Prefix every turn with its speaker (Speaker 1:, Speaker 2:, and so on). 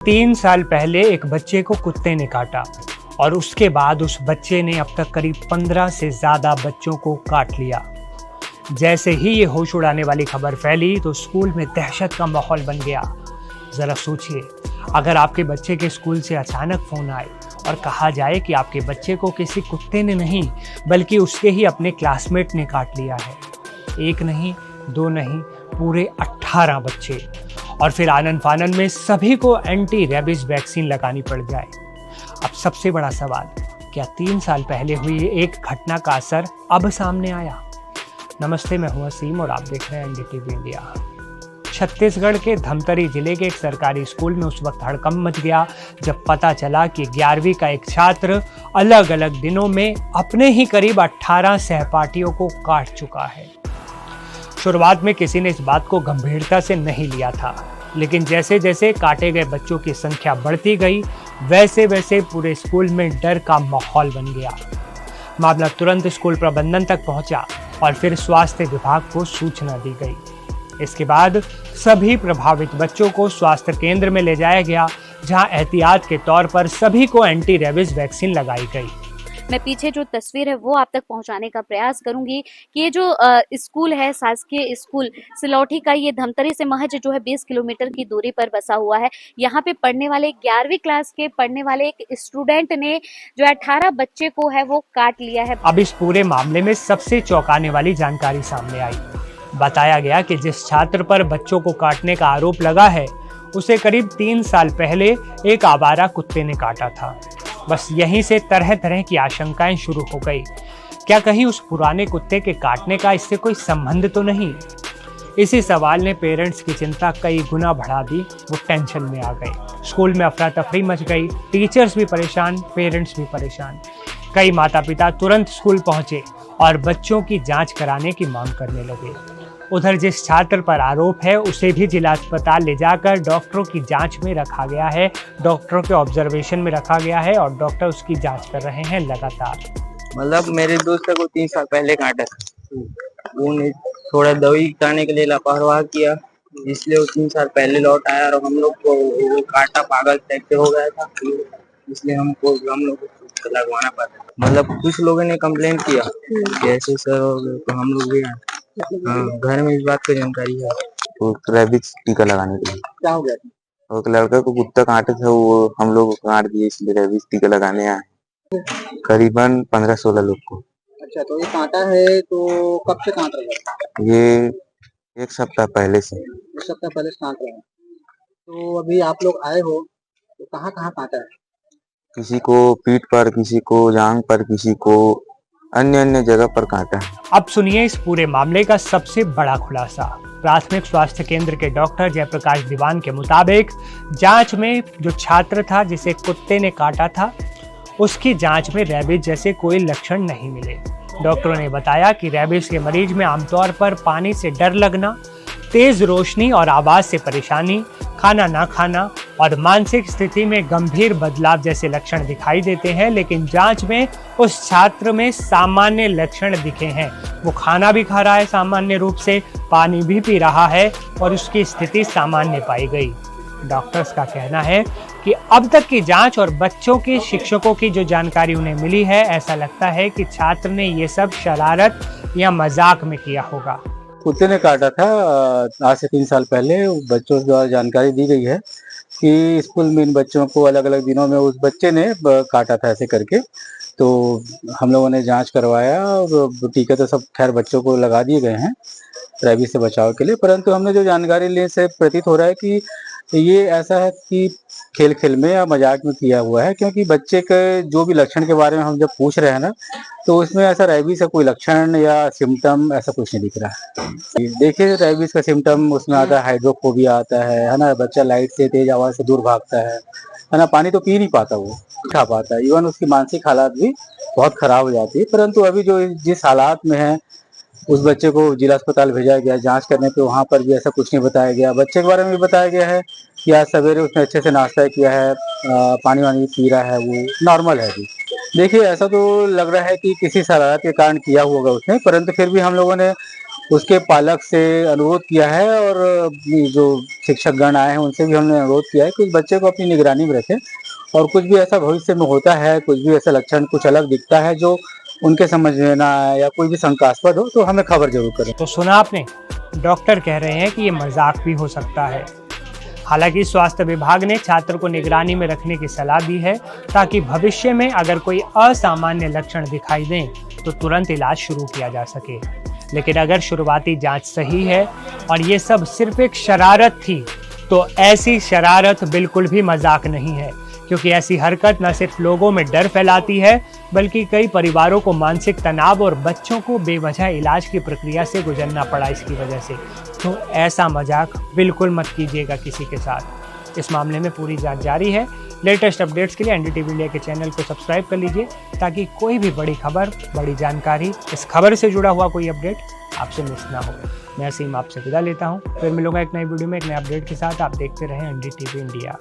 Speaker 1: 3 साल पहले एक बच्चे को कुत्ते ने काटा और उसके बाद उस बच्चे ने अब तक करीब 15 से ज्यादा बच्चों को काट लिया। जैसे ही ये होश उड़ाने वाली खबर फैली तो स्कूल में दहशत का माहौल बन गया। जरा सोचिए, अगर आपके बच्चे के स्कूल से अचानक फोन आए और कहा जाए कि आपके बच्चे को किसी कुत्ते ने नहीं बल्कि उसके ही अपने क्लासमेट ने काट लिया है। एक नहीं, दो नहीं, पूरे 18 बच्चे। और फिर आनन फानन में सभी को एंटी रेबीज वैक्सीन लगानी पड़ जाए। अब सबसे बड़ा सवाल, क्या 3 साल पहले हुई एक घटना का असर अब सामने आया? नमस्ते, मैं हूं असीम और आप देख रहे हैं एनडीटीवी इंडिया। छत्तीसगढ़ के धमतरी जिले के एक सरकारी स्कूल में उस वक्त हड़कंप मच गया जब पता चला कि 11वीं का एक छात्र अलग अलग दिनों में अपने ही करीब 18 सहपाठियों को काट चुका है। शुरुआत में किसी ने इस बात को गंभीरता से नहीं लिया था, लेकिन जैसे जैसे काटे गए बच्चों की संख्या बढ़ती गई वैसे वैसे पूरे स्कूल में डर का माहौल बन गया। मामला तुरंत स्कूल प्रबंधन तक पहुंचा और फिर स्वास्थ्य विभाग को सूचना दी गई। इसके बाद सभी प्रभावित बच्चों को स्वास्थ्य केंद्र में ले जाया गया, जहां एहतियात के तौर पर सभी को एंटी रेबीज वैक्सीन लगाई गई।
Speaker 2: मैं पीछे जो तस्वीर है वो आप तक पहुंचाने का प्रयास करूंगी कि ये जो स्कूल है, शासकीय स्कूल सिलौठी का, ये धमतरी से महज जो है 20 किलोमीटर की दूरी पर बसा हुआ है। यहाँ पे पढ़ने वाले 11वीं क्लास के पढ़ने वाले एक स्टूडेंट ने जो 18 बच्चे को है वो काट लिया है।
Speaker 1: अब इस पूरे मामले में सबसे चौंकाने वाली जानकारी सामने आई। बताया गया कि जिस छात्र पर बच्चों को काटने का आरोप लगा है उसे करीब 3 साल पहले एक आवारा कुत्ते ने काटा था। बस यहीं से तरह तरह की आशंकाएं शुरू हो गई। क्या कहीं उस पुराने कुत्ते के काटने का इससे कोई संबंध तो नहीं? इसी सवाल ने पेरेंट्स की चिंता कई गुना बढ़ा दी। वो टेंशन में आ गए। स्कूल में अफरा तफरी मच गई। टीचर्स भी परेशान, पेरेंट्स भी परेशान। कई माता पिता तुरंत स्कूल पहुंचे और बच्चों की जांच कराने की मांग करने लगे। उधर जिस छात्र पर आरोप है उसे भी जिला अस्पताल ले जाकर डॉक्टरों की जांच में रखा गया है, डॉक्टरों के ऑब्जर्वेशन में रखा गया है और डॉक्टर उसकी जांच कर रहे हैं लगातार।
Speaker 3: मतलब मेरे दोस्त को 3 साल पहले काटा था। उन्हें थोड़ा दवाई कराने के लिए लापरवाह किया, इसलिए वो 3 साल पहले लौट आया और हम लोग को वो काटा पागल टाइप से हो गया था, इसलिए हम लोग को लगवाना पड़ा। मतलब कुछ लोगों ने कंप्लेन किया कि ऐसे सर हो गए, तो हम लोग भी घर में इस बात की जानकारी है।
Speaker 4: तो रेबीज टीका लगाने के लिए
Speaker 3: क्या हो गया था?
Speaker 4: और एक लड़का को कुत्ता काटे थे, वो हम लोग को काट दिए, इसलिए रेबीज टीका लगाने आए। करीबन 15-16 लोग को।
Speaker 3: अच्छा, तो ये काटा है तो कब से काट रहे हैं?
Speaker 4: ये 1 सप्ताह पहले से।
Speaker 3: 1 सप्ताह पहले से काट रहे हैं। तो अभी आप लोग आए हो तो कहाँ कहाँ काटा है?
Speaker 4: किसी को पीठ पर, किसी को जांघ पर, किसी को अन्य अन्य जगह पर काटा है।
Speaker 1: अब सुनिए इस पूरे मामले का सबसे बड़ा खुलासा। प्राथमिक स्वास्थ्य केंद्र के डॉक्टर जयप्रकाश दीवान के मुताबिक जांच में जो छात्र था जिसे कुत्ते ने काटा था उसकी जांच में रेबीज जैसे कोई लक्षण नहीं मिले। डॉक्टरों ने बताया कि रेबीज के मरीज में आमतौर पर पानी से डर लगना, तेज रोशनी और आवाज से परेशानी, खाना ना खाना और मानसिक स्थिति में गंभीर बदलाव जैसे लक्षण दिखाई देते हैं, लेकिन जांच में उस छात्र में सामान्य लक्षण दिखे हैं। वो खाना भी खा रहा है सामान्य रूप से, पानी भी पी रहा है और उसकी स्थिति सामान्य पाई गई। डॉक्टर्स का कहना है कि अब तक की जांच और बच्चों के शिक्षकों की जो जानकारी उन्हें मिली है, ऐसा लगता है कि छात्र ने ये सब शरारत या मजाक में किया होगा।
Speaker 5: कुत्ते ने काटा था आज से 3 साल पहले। बच्चों द्वारा जानकारी दी गई है कि स्कूल में इन बच्चों को अलग अलग दिनों में उस बच्चे ने काटा था ऐसे करके। तो हम लोगों ने जांच करवाया और टीके तो सब खैर बच्चों को लगा दिए गए हैं रेबीज से बचाव के लिए, परंतु हमने जो जानकारी ली से प्रतीत हो रहा है कि ये ऐसा है कि खेल खेल में या मजाक में किया हुआ है, क्योंकि बच्चे के जो भी लक्षण के बारे में हम जब पूछ रहे हैं ना, तो उसमें ऐसा रेबीज का कोई लक्षण या सिम्टम ऐसा कुछ नहीं दिख रहा है। देखिए, रेबीज का सिम्टम उसमें आता है, हाइड्रोफोबिया आता है ना, बच्चा लाइट से, तेज आवाज से दूर भागता है ना, पानी तो पी नहीं पाता, वो खा पाता है, इवन उसकी मानसिक हालात भी बहुत खराब हो जाती है। परंतु अभी जो जिस हालात में है उस बच्चे को जिला अस्पताल भेजा गया जांच करने पे, वहाँ पर भी ऐसा कुछ नहीं बताया गया। बच्चे के बारे में भी बताया गया है कि आज सवेरे उसने अच्छे से नाश्ता किया है, पानी वानी पी रहा है, वो नॉर्मल है अभी। देखिए, ऐसा तो लग रहा है कि किसी शरारत के कारण किया होगा उसने, परंतु फिर भी हम लोगों ने उसके पालक से अनुरोध किया है और जो शिक्षकगण आए हैं उनसे भी हमने अनुरोध किया है कि उस बच्चे को अपनी निगरानी में रखें और कुछ भी ऐसा भविष्य में होता है, कुछ भी ऐसा लक्षण कुछ अलग दिखता है जो उनके समझ में ना आए या कोई भी शंकास्पद हो तो हमें खबर जरूर करें।
Speaker 1: तो सुना आपने, डॉक्टर कह रहे हैं कि ये मजाक भी हो सकता है। हालांकि स्वास्थ्य विभाग ने छात्र को निगरानी में रखने की सलाह दी है ताकि भविष्य में अगर कोई असामान्य लक्षण दिखाई दें तो तुरंत इलाज शुरू किया जा सके। लेकिन अगर शुरुआती जांच सही है और ये सब सिर्फ एक शरारत थी तो ऐसी शरारत बिल्कुल भी मजाक नहीं है, क्योंकि ऐसी हरकत न सिर्फ लोगों में डर फैलाती है बल्कि कई परिवारों को मानसिक तनाव और बच्चों को बेवजह इलाज की प्रक्रिया से गुजरना पड़ा इसकी वजह से। तो ऐसा मजाक बिल्कुल मत कीजिएगा किसी के साथ। इस मामले में पूरी जांच जारी है। लेटेस्ट अपडेट्स के लिए एनडीटीवी इंडिया के चैनल को सब्सक्राइब कर लीजिए ताकि कोई भी बड़ी खबर, बड़ी जानकारी, इस खबर से जुड़ा हुआ कोई अपडेट आपसे मिस ना हो। मैं असीम आपसे विदा लेता हूँ, फिर मिलूंगा एक नई वीडियो में एक नए अपडेट के साथ। आप देखते रहें एनडीटीवी इंडिया।